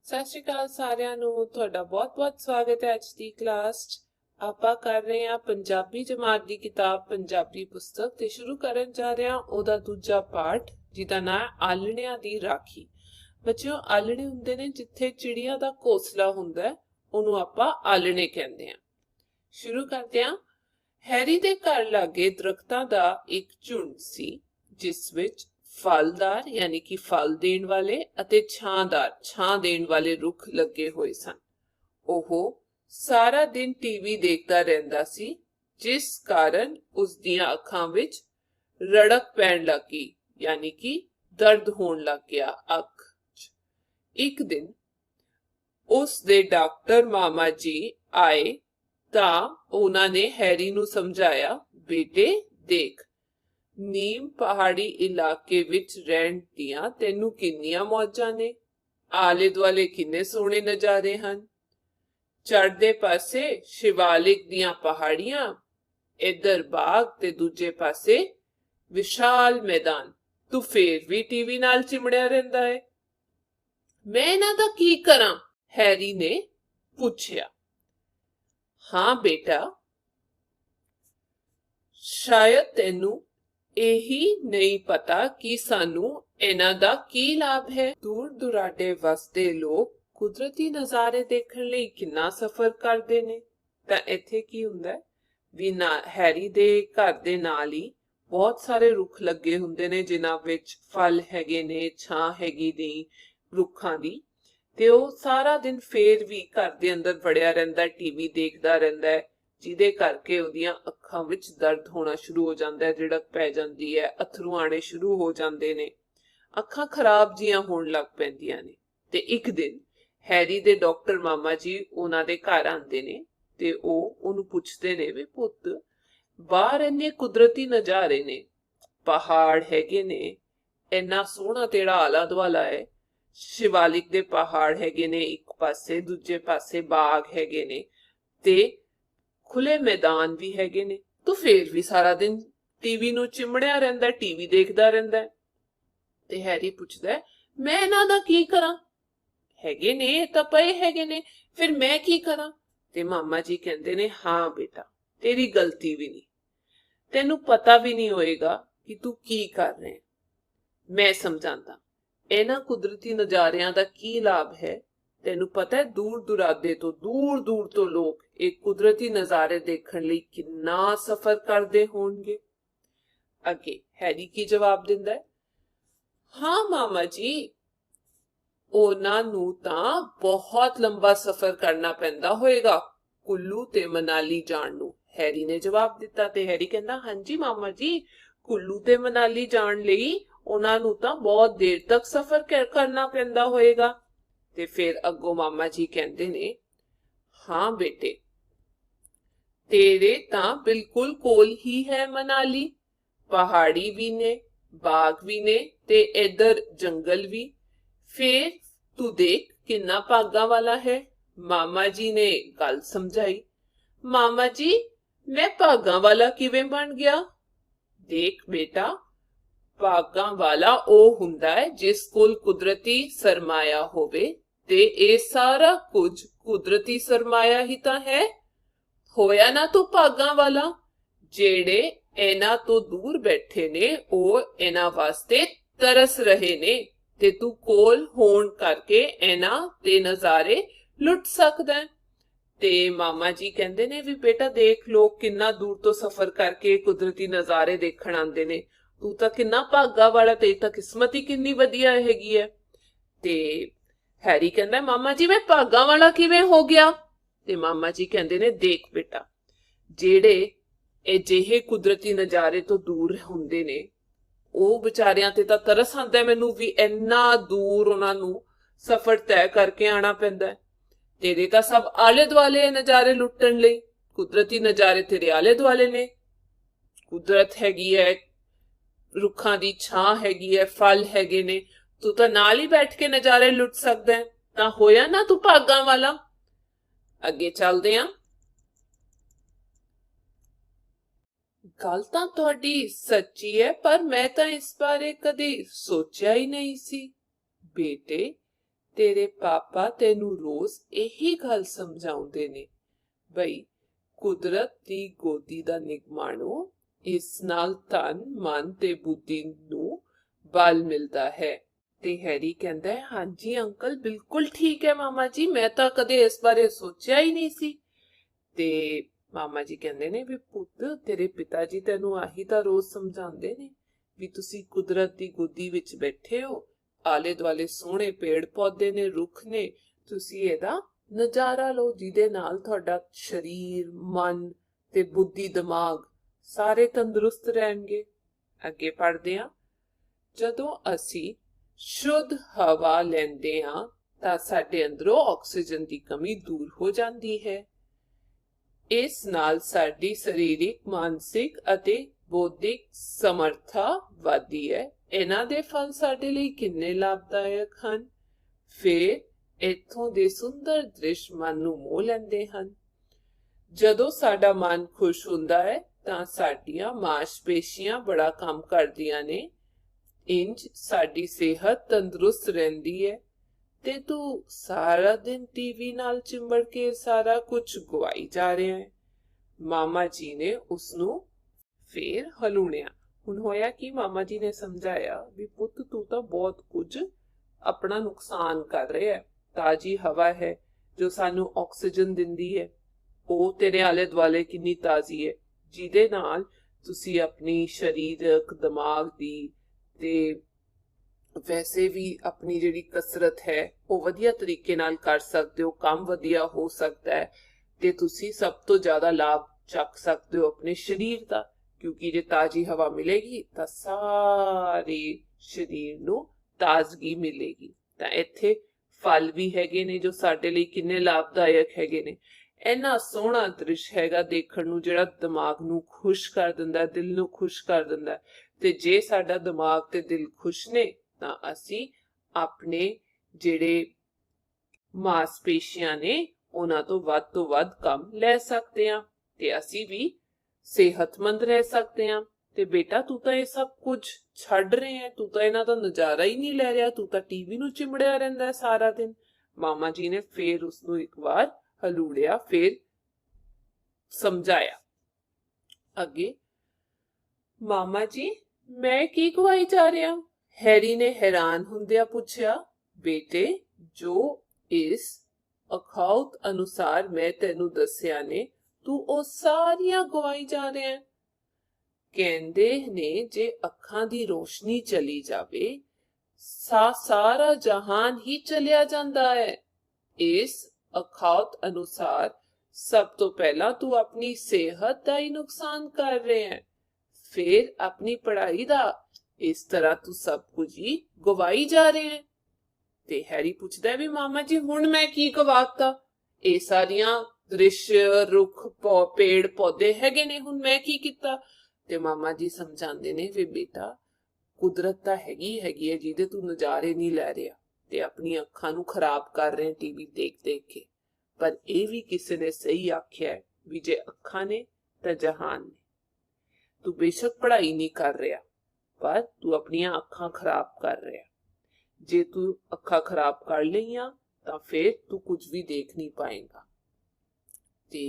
ਸਤਿ ਸ਼੍ਰੀ ਅਕਾਲ ਸਾਰਿਆਂ ਨੂੰ ਤੁਹਾਡਾ ਬਹੁਤ-ਬਹੁਤ ਸਵਾਗਤ ਹੈ ਅੱਜ ਦੀ ਕਲਾਸ 'ਚ। ਆਪਾਂ ਕਰ ਰਹੇ ਹਾਂ ਪੰਜਾਬੀ ਜਮਾਤ ਦੀ ਕਿਤਾਬ ਪੰਜਾਬੀ ਪੁਸਤਕ ਤੇ ਸ਼ੁਰੂ ਕਰਨ ਜਾ ਰਹੇ ਹਾਂ ਉਹਦਾ ਦੂਜਾ ਪਾਠ ਜਿਹਦਾ ਨਾਮ ਹੈ ਆਲਣਿਆਂ ਦੀ ਰਾਖੀ। ਬੱਚਿਓ, ਆਲਣੇ ਹੁੰਦੇ ਨੇ ਜਿੱਥੇ ਚਿੜੀਆਂ ਦਾ ਘੋਂਸਲਾ ਹੁੰਦਾ ਹੈ, ਉਹਨੂੰ ਆਪਾਂ ਆਲਣੇ ਕਹਿੰਦੇ ਹਾਂ। ਸ਼ੁਰੂ ਕਰਦੇ ਹਾਂ। ਹੈਰੀ ਦੇ ਘਰ ਲਾਗੇ ਦਰਖਤਾਂ ਦਾ ਇੱਕ ਝੁੰਡ ਸੀ ਜਿਸ ਵਿੱਚ ਫਲਦਾਰ यानी कि फल देण वाले ਅਤੇ ਛਾਂਦਾਰ ਛਾਂ ਦੇਣ ਵਾਲੇ ਰੁੱਖ ਲੱਗੇ ਹੋਏ ਸਨ। ਉਹ ਸਾਰਾ ਦਿਨ ਟੀਵੀ ਦੇਖਦਾ ਰਹਿੰਦਾ ਸੀ ਜਿਸ ਕਾਰਨ ਉਸ ਦੀਆਂ ਅੱਖਾਂ ਵਿੱਚ ਰੜਕ ਪੈਣ ਲੱਗੀ यानी कि ਦਰਦ ਹੋਣ ਲੱਗ ਗਿਆ ਅੱਖ 'ਚ। ਇੱਕ ਦਿਨ ਉਸ ਦੇ ਡਾਕਟਰ ਮਾਮਾ ਜੀ ਆਏ ਤਾਂ ਉਹਨਾਂ ਨੇ ਹੈਰੀ ਨੂੰ ਸਮਝਾਇਆ, ਬੇਟੇ ਦੇਖ, ਨੀਮ ਪਹਾੜੀ ਇਲਾਕੇ ਵਿੱਚ ਰਹਿਣ ਦੀਆਂ ਤੈਨੂੰ ਕਿੰਨੀਆਂ ਮੌਜਾਂ ਨੇ। ਆਲੇ ਦੁਆਲੇ ਕਿੰਨੇ ਸੋਹਣੇ ਨਜ਼ਾਰੇ ਹਨ। ਚੜ੍ਹਦੇ ਪਾਸੇ ਸ਼ਿਵਾਲਿਕ ਦੀਆਂ ਪਹਾੜੀਆਂ, ਇੱਧਰ ਬਾਗ ਤੇ ਦੂਜੇ ਪਾਸੇ ਵਿਸ਼ਾਲ ਮੈਦਾਨ। ਤੂੰ ਫੇਰ ਵੀ ਟੀਵੀ ਨਾਲ ਚਿਮੜਿਆ ਰਹਿੰਦਾ ਹੈ। ਮੈਂ ਇਹਨਾਂ ਦਾ ਕੀ ਕਰਾਂ? ਹੈਰੀ ਨੇ ਪੁੱਛਿਆ। ਹਾਂ ਬੇਟਾ, ਸ਼ਾਇਦ ਤੈਨੂੰ ਇਹੀ ਨਹੀਂ ਪਤਾ ਕਿ ਸਾਨੂੰ ਇਹਨਾਂ ਦਾ ਕੀ ਲਾਭ ਹੈ। ਦੂਰ ਦੁਰਾਡੇ ਵਸਦੇ ਲੋਕ ਕੁਦਰਤੀ ਨਜ਼ਾਰੇ ਦੇਖਣ ਲਈ ਕਿੰਨਾ ਸਫ਼ਰ ਕਰਦੇ ਨੇ। ਤਾਂ ਇੱਥੇ ਕੀ ਹੁੰਦਾ ਹੈ ਵੀ ਹੈਰੀ ਦੇ ਘਰ ਦੇ ਨਾਲ ਹੀ ਬਹੁਤ ਸਾਰੇ ਰੁੱਖ ਲੱਗੇ ਹੁੰਦੇ ਨੇ ਜਿਨ੍ਹਾਂ ਵਿੱਚ ਫਲ ਹੈਗੇ ਨੇ, ਛਾਂ ਹੈਗੀ ਨੇ ਰੁੱਖਾਂ ਦੀ, ਤੇ ਉਹ ਸਾਰਾ ਦਿਨ ਫੇਰ ਵੀ ਘਰ ਦੇ ਅੰਦਰ ਵੜਿਆ ਰਹਿੰਦਾ, ਟੀਵੀ ਦੇਖਦਾ ਰਹਿੰਦਾ ਹੈ, ਜਿਹਦੇ ਕਰਕੇ ਉਹਦੀਆਂ ਅੱਖਾਂ ਵਿੱਚ ਦਰਦ ਹੋਣਾ ਸ਼ੁਰੂ ਹੋ ਜਾਂਦਾ ਹੈ, ਰਿੜਕ ਪੈ ਜਾਂਦੀ ਹੈ, ਅਥਰੂ ਆਣੇ ਸ਼ੁਰੂ ਹੋ ਜਾਂਦੇ ਨੇ, ਅੱਖਾਂ ਖਰਾਬ ਜੀਆਂ ਹੋਣ ਲੱਗ ਪੈਂਦੀਆਂ ਨੇ। ਤੇ ਇੱਕ ਦਿਨ ਹੈਰੀ ਦੇ ਡਾਕਟਰ ਮਾਮਾ ਜੀ ਉਹਨਾਂ ਦੇ ਘਰ ਆਉਂਦੇ ਨੇ ਤੇ ਉਹ ਉਹਨੂੰ ਪੁੱਛਦੇ ਨੇ, ਵੀ ਪੁੱਤ, ਬਾਹਰ ਇੰਨੇ ਕੁਦਰਤੀ ਨਜ਼ਾਰੇ ਨੇ, ਪਹਾੜ ਹੈਗੇ ਨੇ, ਇੰਨਾ ਸੋਹਣਾ ਤੇਰਾ ਆਲਾ ਦੁਆਲਾ ਹੈ, ਸ਼ਿਵਾਲਿਕ ਦੇ ਪਹਾੜ ਹੈਗੇ ਨੇ ਇੱਕ ਪਾਸੇ, ਦੂਜੇ ਪਾਸੇ ਬਾਗ ਹੈਗੇ ਨੇ ਤੇ ਖੁੱਲੇ ਮੈਦਾਨ ਵੀ ਹੈਗੇ ਨੇ, ਤੂੰ ਫੇਰ ਵੀ ਸਾਰਾ ਦਿਨ ਟੀਵੀ ਨੂੰ ਚਿਮੜਿਆ ਰਹਿੰਦਾ, ਟੀਵੀ ਦੇਖਦਾ ਰਹਿੰਦਾ। ਤੇ ਹੈਰੀ ਪੁੱਛਦਾ, ਮੈਂ ਇਹਨਾਂ ਦਾ ਕੀ ਕਰਾਂ? ਹੈਗੇ ਨੇ ਤਾਂ ਪਏ ਹੈਗੇ ਨੇ, ਫਿਰ ਮੈਂ ਕੀ ਕਰਾਂ? ਤੇ ਮਾਮਾ ਜੀ ਕਹਿੰਦੇ ਨੇ, ਹਾਂ ਬੇਟਾ, ਤੇਰੀ ਗਲਤੀ ਵੀ ਨਹੀਂ, ਤੈਨੂੰ ਪਤਾ ਵੀ ਨਹੀਂ ਹੋਏਗਾ ਕਿ ਤੂੰ ਕੀ ਕਰ ਰਿਹਾ। ਮੈਂ ਸਮਝਾਂਦਾ, ਇਹਨਾਂ ਕੁਦਰਤੀ ਨਜ਼ਾਰਿਆਂ ਦਾ ਕੀ ਲਾਭ ਹੈ। ਤੈਨੂੰ ਪਤਾ ਹੈ ਦੂਰ ਦੁਰਾਡੇ ਤੋਂ ਦੂਰ ਦੂਰ ਤੋਂ ਲੋਕ ਇਹ ਕੁਦਰਤੀ ਨਜ਼ਾਰੇ ਦੇਖਣ ਲਈ ਕਿੰਨਾ ਸਫ਼ਰ ਕਰਦੇ ਹੋਣਗੇ। ਅੱਗੇ ਹੈਰੀ ਕੀ ਜਵਾਬ ਦਿੰਦਾ ਹੈ? ਹਾਂ ਮਾਮਾ ਜੀ, ਉਹਨਾਂ ਨੂੰ ਤਾਂ ਬਹੁਤ ਲੰਬਾ ਸਫ਼ਰ ਕਰਨਾ ਪੈਂਦਾ ਹੋਏਗਾ ਕੁੱਲੂ ਤੇ ਮਨਾਲੀ ਜਾਣ ਨੂੰ। ਹੈਰੀ ਨੇ ਜਵਾਬ ਦਿੱਤਾ ਤੇ ਹੈਰੀ ਕਹਿੰਦਾ, ਹਾਂਜੀ ਮਾਮਾ ਜੀ, ਕੁੱਲੂ ਤੇ ਮਨਾਲੀ ਜਾਣ ਲਈ ਉਹਨਾਂ ਨੂੰ ਤਾਂ ਬਹੁਤ ਦੇਰ ਤੱਕ ਸਫ਼ਰ ਕਰਨਾ ਪੈਂਦਾ ਹੋਏਗਾ। ਤੇ ਫਿਰ ਅੱਗੋਂ ਮਾਮਾ ਜੀ ਕਹਿੰਦੇ ਨੇ, ਹਾਂ ਬੇਟੇ, ਤੇਰੇ ਤਾਂ ਬਿਲਕੁਲ ਕੋਲ ਹੀ ਹੈ ਮਨਾਲੀ, ਪਹਾੜੀ ਵੀ ਨੇ, ਬਾਗ ਵੀ ਨੇ ਤੇ ਇੱਧਰ ਜੰਗਲ ਵੀ। ਫੇਰ ਤੂੰ ਦੇਖ ਕਿੰਨਾ ਭਾਗਾਂ ਵਾਲਾ ਹੈ। ਮਾਮਾ ਜੀ ਨੇ ਗੱਲ ਸਮਝਾਈ। ਮਾਮਾ ਜੀ, ਮੈਂ ਭਾਗਾਂ ਵਾਲਾ ਕਿਵੇਂ ਬਣ ਗਿਆ? ਦੇਖ ਬੇਟਾ, ਭਾਗਾਂ ਵਾਲਾ ਉਹ ਹੁੰਦਾ ਹੈ ਜਿਸ ਕੋਲ ਕੁਦਰਤੀ ਸਰਮਾਇਆ ਹੋਵੇ, ਤੇ ਇਹ ਸਾਰਾ ਕੁਝ ਕੁਦਰਤੀ ਸਰਮਾਇਆ ਹੀ ਤਾਂ ਹੈ। ਹੋਇਆ ਨਾ ਤੂੰ ਭਾਗਾਂ ਵਾਲਾ। ਜਿਹੜੇ ਇਹਨਾਂ ਤੋਂ ਦੂਰ ਬੈਠੇ ਨੇ ਉਹ ਇਹਨਾਂ ਵਾਸਤੇ ਤਰਸ ਰਹੇ ਨੇ ਤੇ ਤੂੰ ਕੋਲ ਹੋਣ ਕਰਕੇ ਇਹਨਾਂ ਦੇ ਨਜ਼ਾਰੇ ਲੁੱਟ ਸਕਦਾ। ਤੇ ਮਾਮਾ ਜੀ ਕਹਿੰਦੇ ਨੇ, ਵੀ ਬੇਟਾ ਦੇਖ, ਲੋਕ ਕਿੰਨਾ ਦੂਰ ਤੋਂ ਸਫ਼ਰ ਕਰਕੇ ਕੁਦਰਤੀ ਨਜ਼ਾਰੇ ਦੇਖਣ ਆਉਂਦੇ ਨੇ, ਤੂੰ ਤਾਂ ਕਿੰਨਾ ਭਾਗਾ ਵਾਲਾ, ਤੇ ਤਾਂ ਕਿਸਮਤ ਹੀ ਕਿੰਨੀ ਵਧੀਆ ਹੈਗੀ ਹੈ। ਤੇ ਹੈਰੀ ਕਹਿੰਦਾ, ਮਾਮਾ ਜੀ ਮੈਂ ਭਾਗਾ ਵਾਲਾ ਕਿਵੇਂ ਹੋ ਗਿਆ? ਤੇ ਮਾਮਾ ਜੀ ਕਹਿੰਦੇ ਨੇ, ਦੇਖ ਬੇਟਾ, ਜਿਹੜੇ ਅਜਿਹੇ ਕੁਦਰਤੀ ਨਜ਼ਾਰੇ ਤੋਂ ਦੂਰ ਹੁੰਦੇ ਨੇ ਉਹ ਵਿਚਾਰਿਆਂ ਤੇ ਤਾਂ ਤਰਸ ਆਉਂਦਾ ਮੈਨੂੰ, ਵੀ ਇੰਨਾ ਦੂਰ ਉਹਨਾਂ ਨੂੰ ਸਫ਼ਰ ਤੈਅ ਕਰਕੇ ਆਣਾ ਪੈਂਦਾ। ਤੇਰੇ ਤਾਂ ਸਭ ਆਲੇ ਦੁਆਲੇ ਨਜ਼ਾਰੇ ਲੁੱਟਣ ਲਈ, ਕੁਦਰਤੀ ਨਜ਼ਾਰੇ ਤੇਰੇ ਆਲੇ ਦੁਆਲੇ ਨੇ, ਕੁਦਰਤ ਹੈਗੀ ਹੈ, ਰੁੱਖਾਂ ਦੀ ਛਾਂ ਹੈਗੀ ਹੈ, ਫਲ ਹੈਗੇ ਨੇ, ਤੂੰ ਤਾਂ ਨਾਲ ਹੀ ਬੈਠ ਕੇ ਨਜ਼ਾਰੇ ਲੁੱਟ ਸਕਦਾ ਹੈ। ਤਾਂ ਹੋਇਆ ਨਾ ਤੂੰ ਭਾਗਾਂ ਵਾਲਾ। ਅੱਗੇ ਚੱਲਦੇ ਆਂ। ਗੱਲ ਤਾਂ ਤੁਹਾਡੀ ਸੱਚੀ ਹੈ, ਪਰ ਮੈਂ ਤਾਂ ਇਸ ਬਾਰੇ ਕਦੇ ਸੋਚਿਆ ਹੀ ਨਹੀਂ ਸੀ। ਬੇਟੇ, तेरे पापा तेनू रोज यही गल समझाउंदे ने बई कुदरत दी गोदी दा निगमाणो इस नाल तन मन ते बुद्धि नू बल मिलदा है। ते हैरी कहंदा है हाँ जी अंकल बिल्कुल ठीक है मामा जी, मैं तो कदे इस बारे सोचा ही नहीं सी। ते मामा जी कहंदे ने भी पुੱਤ तेरे पिता जी तेनू आही तां रोज समझांदे ने भी तुसी कुदरत दी गोदी विच बैठे हो, आले दुआले सोहणे पेड़ पौधे ने रुख ने, तुसी एदा नजारा लो जिदे नाल तुहाडा शरीर मन ते बुद्धि दिमाग सारे तंदुरुस्त रहणगे। अगे पढ़दे हां, जदों असी शुद्ध हवा लैंदे हां तां साडे अंदरों ऑक्सीजन दी कमी दूर हो जांदी है। इस नाल साडी सरीरिक मानसिक अते बौद्धिक समर्था वधदी है। इन्हां दे फल साडे लई किन्ने लाभदायक हन। फिर इत्थों दे सुंदर दृश मन नू मोह लैंदे हन। जदों साडा मन खुश हुंदा है तां साडियां मांसपेशियां बड़ा काम करदियां ने, इंज साडी सेहत तंदुरुस्त रहंदी है। ते तू सारा दिन टीवी नाल चिंबड़ के सारा कुछ गवाई जा रहा है। मामा जी ने उसनू फिर हलूणिया। हुण होया कि मामा जी ने समझाया भी पुੱਤ तू तो बहुत कुछ अपना नुकसान कर रहा है। ताजी हवा है जो सानू ऑक्सीजन दिंदी है, ਉਹ तेरे आले दुआले किन्नी ताजी है, जिदे नाल तुसी अपनी शरीरक दिमाग दी ते वैसे भी अपनी जिहड़ी कसरत है वो वधिया तरीके नाल कर सकते हो, काम वधिया हो सकता है ते तुसी सब तो ज्यादा लाभ चक सकते हो अपने शरीर का, क्योंकि जे ताजी हवा मिलेगी तो सारे शरीर नू ताजगी मिलेगी। तां इत्थे फल भी हैगे ने जो साडे लई किन्ने लाभदायक हैगे ने। इन्ना सोहना दृश हैगा देखण नू जिहड़ा दिमाग नू खुश कर दिंदा है, दिल नू खुश कर दिंदा है। ते जे साडा दिमाग ते दिल खुश ने तां असी अपने जिहड़े मांसपेशियां ने उन्हां तो वध काम लै सकते हां ते असी भी सेहतमंद रह सकते हां। ते बेटा तू तो ये सब कुछ छड्ड रहे हैं, तू तो इन्हां दा नजारा ही नहीं लै रहा, तू तो टीवी नू चिमड़िया रहिंदा है सारा दिन। मामा जी ने फिर उसनू एक बार हलूड़िया, फिर समझाया। अगे मामा जी मैं की गवाई जा रहा? हैरी ने हैरान हुंदिया पूछया। बेटे जो इस अखाउत अनुसार मैं तेनू दस्या ने तू ओ सारियां गवाई जा रहा है। कहंदे ने जे अखां दी रोशनी चली जावे सारा जहान ही चलिया जांदा है। इस अखाउत अनुसार सब तो पहला तू अपनी सेहत दा ही नुकसान कर रहे हैं, फिर अपनी पढ़ाई दा। इस तरह तू सब कुछ ही गवाई जा रहे हैं। ते हैरी पूछदा है भी मामा जी हुण मैं की गवाता? ए सारियां दृश्य रुख पेड़ पौधे हैगे ने, हुण मैं की कीता? ते मामा जी समझांदे ने वे बेटा कुदरत तां हैगी है जिहदे तू नजारे नहीं लै रहा ते अपनी अखां नू खराब कर रहे टीवी देख देख के। पर यह भी किसी ने सही आख्या है भी जे अखां ने तां जहान ने। तू बेशक पढ़ाई नहीं कर रहा पर तू अपनी अखां खराब कर रहा। जे तू अखां खराब कर लईयां तां फिर तू कुछ भी देख नहीं पाएगा ते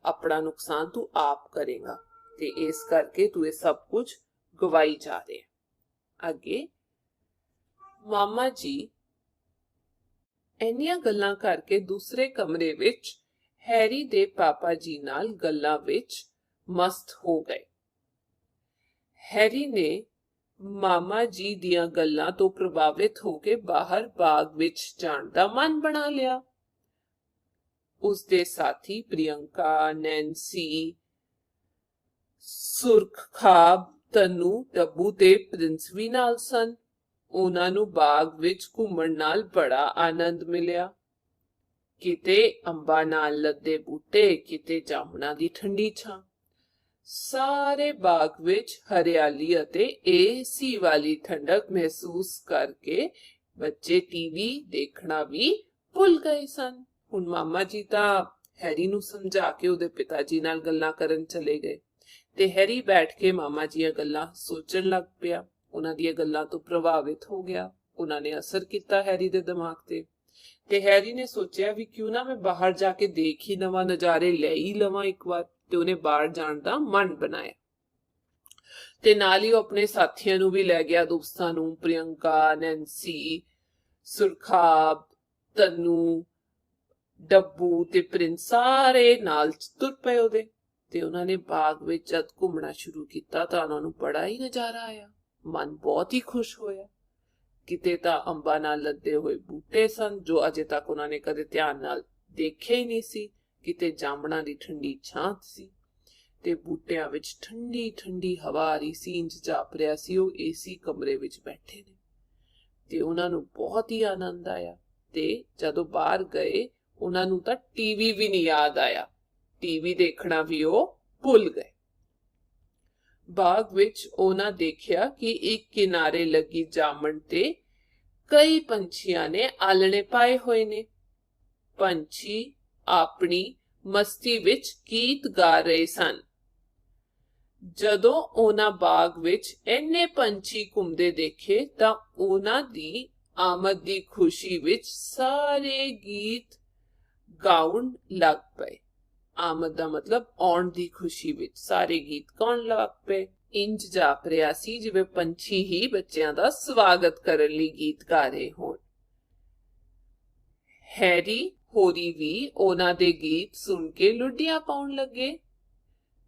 अपना नुकसान तू आप करेगा ते इस करके तू ये सब कुछ गवाई जा रहे। अगे मामा जी इन्नियां गल्लां करके दूसरे कमरे विच हैरी दे पापा जी नाल गल्लां विच मस्त हो गए। हैरी ने मामा जी दियां गल्लां तो प्रभावित होके बाहर बाग विच जाण दा मन बना लिया। उसदे साथी प्रियंका, नैन्सी, सुरखाब, तनु, टब्बू ते प्रिंस भी नाल सन। उन्हां नू बाग विच घूमण नाल बड़ा आनंद मिलिया। किते अंबा नाल लदे बूटे, किते जामुना दी ठंडी छां। सारे बाग विच हरियाली अते एसी वाली ठंडक महसूस करके बच्चे टीवी देखना भी भुल गए सन। हुण मामा जी तां हैरी नू समझा के उहदे पिताजी नाल गल्लां करन चले गए ते हैरी बैठ के मामा जी ਦੀਆਂ गल्लां सोचण लग पिया। उन्हां ਦੀਆਂ गल्लां तो प्रभावित हो गया। उन्हां ने असर किया हैरी दे दिमाग ते। ਤੇ ਹੈਰੀ ਨੇ ਸੋਚਿਆ ਵੀ ਕਿਉਂ ਨਾ ਮੈਂ ਬਾਹਰ ਜਾ ਕੇ ਦੇਖ ਹੀ ਲਵਾਂ, ਨਜ਼ਾਰੇ ਲੈ ਹੀ ਲਵਾਂ ਇੱਕ ਵਾਰ। ਤੇ ਉਹਨੇ ਬਾਹਰ ਜਾਣ ਦਾ ਮਨ ਬਣਾਇਆ ਤੇ ਨਾਲ ਹੀ ਉਹ ਆਪਣੇ ਸਾਥੀਆਂ ਨੂੰ ਵੀ ਲੈ ਗਿਆ, ਦੋਸਤਾਂ ਨੂੰ, ਪ੍ਰਿਯੰਕਾ, ਨੈਂਸੀ, ਸੁਰਖਾਬ, ਤਨੂ, ਡੱਬੂ ਤੇ ਪ੍ਰਿੰਸ, ਸਾਰੇ ਨਾਲ ਤੁਰ ਪਏ ਉਹਦੇ। ਤੇ ਉਹਨਾਂ ਨੇ ਬਾਗ ਵਿੱਚ ਜਦ ਘੁੰਮਣਾ ਸ਼ੁਰੂ ਕੀਤਾ ਤਾਂ ਉਹਨਾਂ ਨੂੰ ਬੜਾ ਹੀ ਨਜ਼ਾਰਾ ਆਇਆ, ਮਨ ਬਹੁਤ ਹੀ ਖੁਸ਼ ਹੋਇਆ। ਕਿਤੇ ਤਾਂ ਅੰਬਾਂ ਨਾਲ ਲੱਦੇ ਹੋਏ ਬੂਟੇ ਸਨ ਜੋ ਅਜੇ ਤੱਕ ਉਹਨਾਂ ਨੇ ਕਦੇ ਧਿਆਨ ਨਾਲ ਦੇਖੇ ਹੀ ਨਹੀਂ ਸੀ, ਕਿਤੇ ਜਾਮਣਾਂ ਦੀ ਠੰਡੀ ਛਾਂ ਸੀ ਤੇ ਬੂਟਿਆਂ ਵਿੱਚ ਠੰਡੀ ਠੰਡੀ ਹਵਾ ਆ ਰਹੀ ਸੀ। ਇੰਜ ਜਾਪ ਰਿਹਾ ਸੀ ਉਹ ਏਸੀ ਕਮਰੇ ਵਿੱਚ ਬੈਠੇ ਨੇ ਤੇ ਉਹਨਾਂ ਨੂੰ ਬਹੁਤ ਹੀ ਆਨੰਦ ਆਇਆ। ਤੇ ਜਦੋਂ ਬਾਹਰ ਗਏ ਉਹਨਾਂ ਨੂੰ ਤਾਂ ਟੀਵੀ ਵੀ ਨਹੀਂ ਯਾਦ ਆਇਆ, ਟੀਵੀ ਦੇਖਣਾ ਵੀ ਉਹ ਭੁੱਲ ਗਏ। ਬਾਗ ਵਿੱਚ ਉਹਨਾਂ ਦੇਖਿਆ ਕਿ ਇੱਕ ਕਿਨਾਰੇ ਲੱਗੀ ਜਾਮਣ ਤੇ ਕਈ ਪੰਛੀਆਂ ਨੇ ਆਲਣੇ ਪਾਏ ਹੋਏ ਨੇ। ਪੰਛੀ ਆਪਣੀ ਮਸਤੀ ਵਿੱਚ ਗੀਤ ਗਾ ਰਹੇ ਸਨ। ਜਦੋਂ ਉਹਨਾਂ ਬਾਗ ਵਿੱਚ ਇੰਨੇ ਪੰਛੀ ਘੁੰਮਦੇ ਦੇਖੇ ਤਾਂ ਉਹਨਾਂ ਦੀ ਆਮਦ ਦੀ ਖੁਸ਼ੀ ਵਿੱਚ ਸਾਰੇ ਗੀਤ ਗਾਉਣ ਲੱਗ ਪਏ। ਆਮਦ ਦਾ ਮਤਲਬ ਆਉਣ ਦੀ ਖੁਸ਼ੀ ਵਿੱਚ ਸਾਰੇ ਗੀਤ ਗਾਉਣ ਲੱਗ ਪਏ। ਇੰਜ ਜਾਪ ਰਿਹਾ ਸੀ ਜਿਵੇਂ ਪੰਛੀ ਹੀ ਬੱਚਿਆਂ ਦਾ ਸਵਾਗਤ ਕਰਨ ਲਈ ਗੀਤ ਗਾ ਰਹੇ ਹੋਣ। ਹੈਰੀ ਹੋਰੀ ਵੀ ਉਹਨਾਂ ਦੇ ਗੀਤ ਸੁਣ ਕੇ ਲੁੱਡੀਆਂ ਪਾਉਣ ਲੱਗੇ।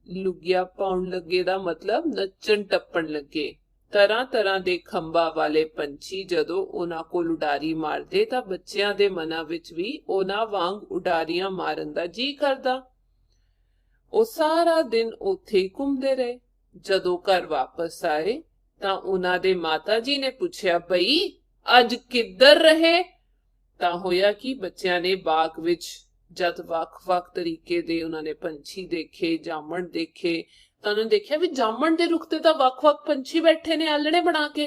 ਲੁੱਡੀਆਂ ਪਾਉਣ ਲੱਗੇ ਦਾ ਮਤਲਬ ਨੱਚਣ ਟੱਪਣ ਲੱਗੇ। ਤਰ੍ਹਾਂ ਤਰ੍ਹਾਂ ਦੇ ਖੰਭਾਂ ਵਾਲੇ ਪੰਛੀ ਜਦੋਂ ਉਹਨਾਂ ਕੋਲ ਉਡਾਰੀ ਮਾਰਦੇ ਤਾਂ ਬੱਚਿਆਂ ਦੇ ਮਨਾਂ ਵਿੱਚ ਵੀ ਉਹਨਾਂ ਵਾਂਗ ਉਡਾਰੀਆਂ ਮਾਰਨ ਦਾ ਜੀ ਕਰਦਾ। ਉਹ ਸਾਰਾ ਦਿਨ ਉੱਥੇ ਹੀ ਘੁੰਮਦੇ ਰਹੇ। ਜਦੋਂ ਘਰ ਵਾਪਸ ਆਏ ਤਾਂ ਉਹਨਾਂ ਦੇ ਮਾਤਾ ਜੀ ਨੇ ਪੁੱਛਿਆ, ਬਈ ਅੱਜ ਕਿੱਧਰ ਰਹੇ? ਤਾਂ ਹੋਇਆ ਕਿ ਬੱਚਿਆਂ ਨੇ ਬਾਗ ਵਿੱਚ ਜਦ ਵੱਖ-ਵੱਖ ਤਰੀਕੇ ਦੇ ਉਹਨਾਂ ਨੇ ਪੰਛੀ ਦੇਖੇ, ਜਾਮਣ ਦੇਖੇ, ਤਾਂ ਉਹਨਾਂ ਨੇ ਦੇਖਿਆ ਵੀ ਜਾਮਣ ਦੇ ਰੁੱਖ ਤੇ ਤਾਂ ਵੱਖ-ਵੱਖ ਪੰਛੀ ਬੈਠੇ ਨੇ ਆਲਣੇ ਬਣਾ ਕੇ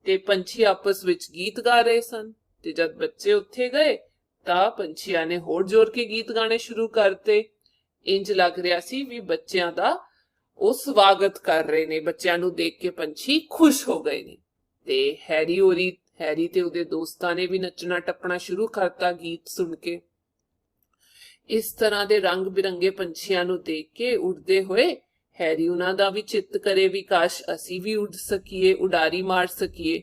ਤੇ ਪੰਛੀ ਆਪਸ ਵਿੱਚ ਗੀਤ ਗਾ ਰਹੇ ਸਨ। ਤੇ ਜਦ ਬੱਚੇ ਉੱਥੇ ਗਏ ਤਾਂ ਪੰਛੀਆਂ ਨੇ ਹੋਰ ਜ਼ੋਰ ਕੇ ਗੀਤ ਗਾਣੇ ਸ਼ੁਰੂ ਕਰਤੇ। ਇੰਜ ਲੱਗ ਰਿਹਾ ਸੀ ਵੀ ਬੱਚਿਆਂ ਦਾ ਉਹ ਸਵਾਗਤ ਕਰ ਰਹੇ ਨੇ, ਬੱਚਿਆਂ ਨੂੰ ਦੇਖ ਕੇ ਪੰਛੀ ਖੁਸ਼ ਹੋ ਗਏ ਨੇ। ਤੇ ਹੈਰੀ ਤੇ ਉਹਦੇ ਦੋਸਤਾਂ ਨੇ ਵੀ ਨੱਚਣਾ ਟੱਪਣਾ ਸ਼ੁਰੂ ਕਰਤਾ ਗੀਤ ਸੁਣ ਕੇ। ਇਸ ਤਰ੍ਹਾਂ ਦੇ ਰੰਗ ਬਿਰੰਗੇ ਪੰਛੀਆਂ ਨੂੰ ਦੇਖ ਕੇ ਉੱਡਦੇ ਹੋਏ ਹੈਰੀ ਉਹਨਾਂ ਦਾ ਵੀ ਚਿੱਤ ਕਰੇ ਵੀ ਕਾਸ਼ ਅਸੀਂ ਵੀ ਉੱਡ ਸਕੀਏ, ਉਡਾਰੀ ਮਾਰ ਸਕੀਏ।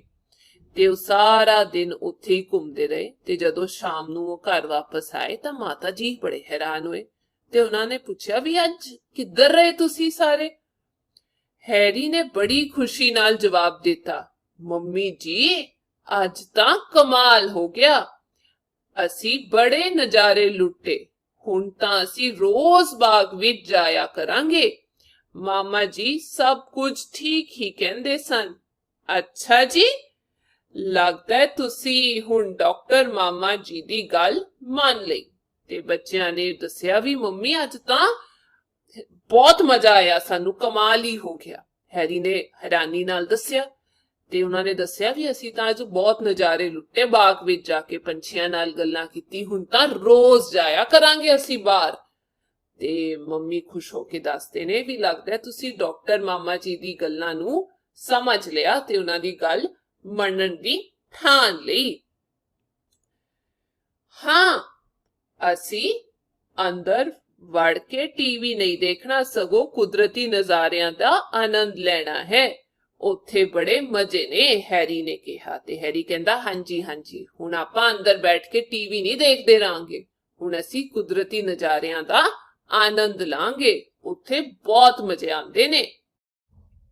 ਤੇ ਉਹ ਸਾਰਾ ਦਿਨ ਉੱਥੇ ਹੀ ਘੁੰਮਦੇ ਰਹੇ। ਤੇ ਜਦੋਂ ਸ਼ਾਮ ਨੂੰ ਉਹ ਘਰ ਵਾਪਸ ਆਏ ਤਾਂ ਮਾਤਾ ਜੀ ਬੜੇ ਹੈਰਾਨ ਹੋਏ ਤੇ ਉਹਨਾਂ ਨੇ ਪੁੱਛਿਆ ਵੀ ਅੱਜ ਕਿੱਧਰ ਰਹੇ ਤੁਸੀਂ ਸਾਰੇ? ਹੈਰੀ ਨੇ ਬੜੀ ਖੁਸ਼ੀ ਨਾਲ ਜਵਾਬ ਦਿੱਤਾ, ਮੰਮੀ ਜੀ ਅੱਜ ਤਾਂ ਕਮਾਲ ਹੋ ਗਿਆ, ਅਸੀਂ ਬੜੇ ਨਜ਼ਾਰੇ ਲੁੱਟੇ, ਹੁਣ ਤਾਂ ਅਸੀਂ ਰੋਜ਼ ਬਾਗ ਵਿੱਚ ਜਾਇਆ ਕਰਾਂਗੇ। ਮਾਮਾ ਜੀ ਸਭ ਕੁਝ ਠੀਕ ਹੀ ਕਹਿੰਦੇ ਸਨ। ਅੱਛਾ ਜੀ, ਲੱਗਦਾ ਹੈ ਤੁਸੀਂ ਹੁਣ ਡਾਕਟਰ ਮਾਮਾ ਜੀ ਦੀ ਗੱਲ ਮੰਨ ਲਈ। ਤੇ ਬੱਚਿਆਂ ਨੇ ਦੱਸਿਆ ਵੀ ਮੰਮੀ ਅੱਜ ਤਾਂ ਬਹੁਤ ਮਜ਼ਾ ਆਇਆ, ਸਾਨੂੰ ਕਮਾਲ ਹੀ ਹੋ ਗਿਆ। ਹੈਰੀ ਨੇ ਹੈਰਾਨੀ ਨਾਲ ਦੱਸਿਆ ਤੇ ਉਹਨਾਂ ਨੇ ਦੱਸਿਆ ਵੀ ਅਸੀਂ ਤਾਂ ਅੱਜ ਬਹੁਤ ਨਜ਼ਾਰੇ ਲੁੱਟੇ, ਬਾਗ ਵਿੱਚ ਜਾ ਕੇ ਪੰਛੀਆਂ ਨਾਲ ਗੱਲਾਂ ਕੀਤੀ, ਹੁਣ ਤਾਂ ਰੋਜ਼ ਜਾਇਆ ਕਰਾਂਗੇ ਅਸੀਂ ਬਾਹਰ। ਤੇ ਮੰਮੀ ਖੁਸ਼ ਹੋ ਕੇ ਦੱਸਦੇ ਨੇ ਵੀ ਲੱਗਦਾ ਤੁਸੀਂ ਡਾਕਟਰ ਮਾਮਾ ਜੀ ਦੀ ਗੱਲਾਂ ਨੂੰ ਸਮਝ ਲਿਆ ਤੇ ਉਹਨਾਂ ਦੀ ਗੱਲ ਮੰਨਣ ਦੀ ਠਾਣ ਲਈ। ਹਾਂ, ਅਸੀਂ ਅੰਦਰ ਵੜ ਕੇ ਟੀਵੀ ਨਹੀਂ ਦੇਖਣਾ, ਸਗੋਂ ਕੁਦਰਤੀ ਨਜ਼ਾਰਿਆਂ ਦਾ ਆਨੰਦ ਲੈਣਾ ਹੈ। ਉੱਥੇ ਬੜੇ ਮਜ਼ੇ ਨੇ, ਹੈਰੀ ਨੇ ਕਿਹਾ। ਤੇ ਹੈਰੀ ਕਹਿੰਦਾ ਹਾਂਜੀ ਹਾਂਜੀ, ਹੁਣ ਆਪਾਂ ਅੰਦਰ ਬੈਠ ਕੇ ਟੀਵੀ ਨਹੀਂ ਦੇਖਦੇ ਰਹਾਂਗੇ, ਹੁਣ ਅਸੀਂ ਕੁਦਰਤੀ ਨਜ਼ਾਰਿਆਂ ਦਾ ਆਨੰਦ ਲਾਂਗੇ, ਉੱਥੇ ਬਹੁਤ ਮਜ਼ੇ ਆਉਂਦੇ ਨੇ।